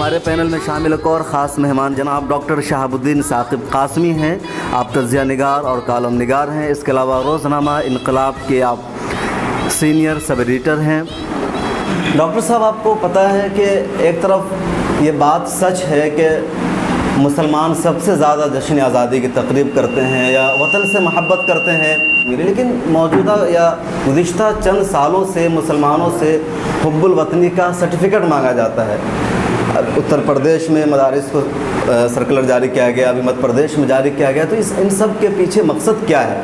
ہمارے پینل میں شامل ایک اور خاص مہمان جناب ڈاکٹر شہاب الدین ثاقب قاسمی ہیں. آپ تجزیہ نگار اور کالم نگار ہیں. اس کے علاوہ روزنامہ انقلاب کے آپ سینئر سب ایڈیٹر ہیں. ڈاکٹر صاحب، آپ کو پتہ ہے کہ ایک طرف یہ بات سچ ہے کہ مسلمان سب سے زیادہ جشن آزادی کی تقریب کرتے ہیں یا وطن سے محبت کرتے ہیں، لیکن موجودہ یا گزشتہ چند سالوں سے مسلمانوں سے حب الوطنی کا سرٹیفکیٹ مانگا جاتا ہے. اتر پردیش میں مدارس کو سرکولر جاری کیا گیا، ابھی مدھیہ پردیش میں جاری کیا گیا. تو ان سب کے پیچھے مقصد کیا ہے؟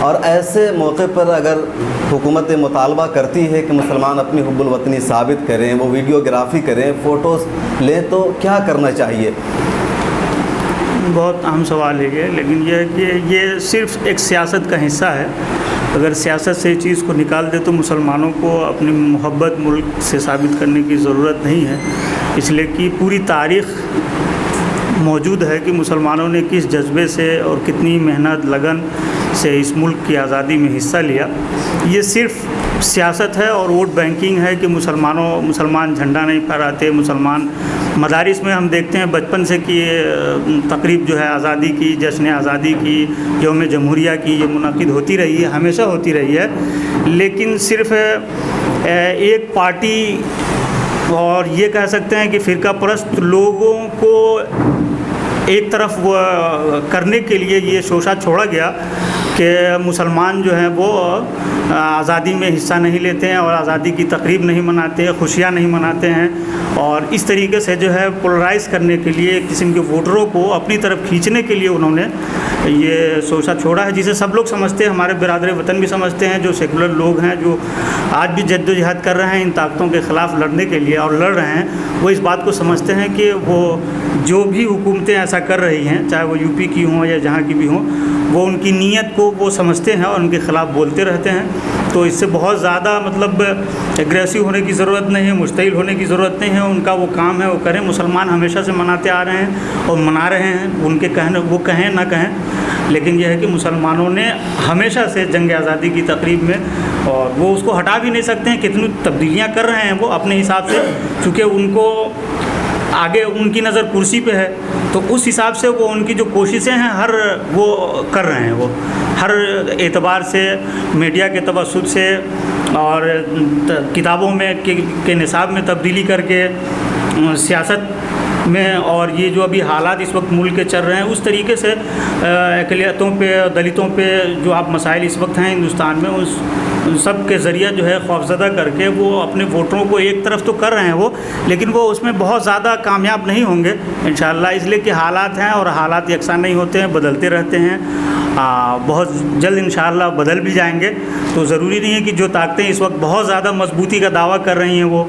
اور ایسے موقع پر اگر حکومت مطالبہ کرتی ہے کہ مسلمان اپنی حب الوطنی ثابت کریں، وہ ویڈیوگرافی کریں، فوٹوز لیں، تو کیا کرنا چاہیے؟ بہت اہم سوال ہے یہ، لیکن یہ ہے کہ یہ صرف ایک سیاست کا حصہ ہے. اگر سیاست سے چیز کو نکال دے تو مسلمانوں کو اپنی محبت ملک سے ثابت کرنے کی ضرورت نہیں ہے، اس لیے کہ پوری تاریخ موجود ہے کہ مسلمانوں نے کس جذبے سے اور کتنی محنت لگن سے اس ملک کی آزادی میں حصہ لیا. یہ صرف سیاست ہے اور ووٹ بینکنگ ہے کہ مسلمان جھنڈا نہیں پھہراتے. مسلمان مدارس میں ہم دیکھتے ہیں بچپن سے کہ تقریب جو ہے آزادی کی، جشن آزادی کی، یوم جمہوریہ کی، یہ منعقد ہوتی رہی ہے، ہمیشہ ہوتی رہی ہے. لیکن صرف ایک پارٹی اور یہ کہہ سکتے ہیں کہ فرقہ پرست لوگوں کو ایک طرف کرنے کے لیے یہ شوشہ چھوڑا گیا کہ مسلمان جو ہیں وہ آزادی میں حصہ نہیں لیتے ہیں اور آزادی کی تقریب نہیں مناتے، خوشیاں نہیں مناتے ہیں. اور اس طریقے سے جو ہے پولرائز کرنے کے لیے ایک قسم کے ووٹروں کو اپنی طرف کھینچنے کے لیے انہوں نے یہ سوچا چھوڑا ہے، جسے سب لوگ سمجھتے ہیں. ہمارے برادر وطن بھی سمجھتے ہیں، جو سیکولر لوگ ہیں، جو آج بھی جد و جہد کر رہے ہیں ان طاقتوں کے خلاف لڑنے کے لیے اور لڑ رہے ہیں، وہ اس بات کو سمجھتے ہیں کہ وہ جو بھی حکومتیں ایسا کر رہی ہیں، چاہے وہ یو پی کی ہوں یا جہاں کی بھی ہوں، وہ ان کی نیت کو وہ سمجھتے ہیں اور ان کے خلاف بولتے رہتے ہیں. تو اس سے بہت زیادہ ایگریسو ہونے کی ضرورت نہیں ہے، مشتعل ہونے کی ضرورت نہیں ہے. ان کا وہ کام ہے، وہ کریں. مسلمان ہمیشہ سے مناتے آ رہے ہیں اور منا رہے ہیں. ان کے وہ کہیں نہ کہیں، لیکن یہ ہے کہ مسلمانوں نے ہمیشہ سے جنگ آزادی کی تقریب میں، اور وہ اس کو ہٹا بھی نہیں سکتے ہیں. کتنی تبدیلیاں کر رہے ہیں وہ اپنے حساب سے، چونکہ ان کو آگے ان کی نظر کرسی پہ ہے، تو اس حساب سے وہ ان کی جو کوششیں ہیں وہ کر رہے ہیں. وہ ہر اعتبار سے، میڈیا کے توسط سے اور کتابوں میں کے نصاب میں تبدیلی کر کے، سیاست میں، اور یہ جو ابھی حالات اس وقت ملک کے چل رہے ہیں اس طریقے سے اقلیتوں پہ، دلتوں پہ جو آپ مسائل اس وقت ہیں ہندوستان میں، ان سب کے ذریعہ جو ہے خوفزدہ کر کے وہ اپنے ووٹروں کو ایک طرف تو کر رہے ہیں وہ، لیکن وہ اس میں بہت زیادہ کامیاب نہیں ہوں گے انشاءاللہ. اس لیے کہ حالات ہیں اور حالات یکساں نہیں ہوتے ہیں، بدلتے رہتے ہیں. بہت جلد انشاءاللہ بدل بھی جائیں گے. تو ضروری نہیں ہے کہ جو طاقتیں اس وقت بہت زیادہ مضبوطی کا دعویٰ کر رہی ہیں وہ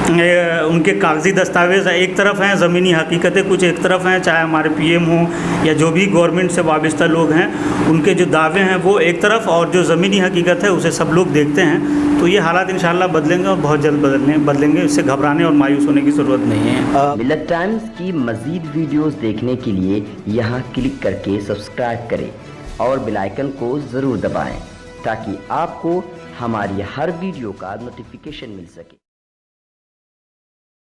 ان کے کاغذی دستاویز ایک طرف ہیں، زمینی حقیقتیں کچھ ایک طرف ہیں، چاہے ہمارے پی ایم ہوں یا جو بھی گورنمنٹ سے وابستہ لوگ ہیں، ان کے جو دعوے ہیں وہ ایک طرف، اور جو زمینی حقیقت ہے اسے سب لوگ دیکھتے ہیں. تو یہ حالات انشاءاللہ بدلیں گے اور بہت جلد بدلیں گے. اس سے گھبرانے اور مایوس ہونے کی ضرورت نہیں ہے. ملت ٹائمز کی مزید ویڈیوز دیکھنے کے لیے یہاں کلک کر کے سبسکرائب کریں اور بیل آئیکن کو ضرور دبائیں تاکہ آپ کو ہماری ہر ویڈیو کا نوٹیفیکیشن مل سکے.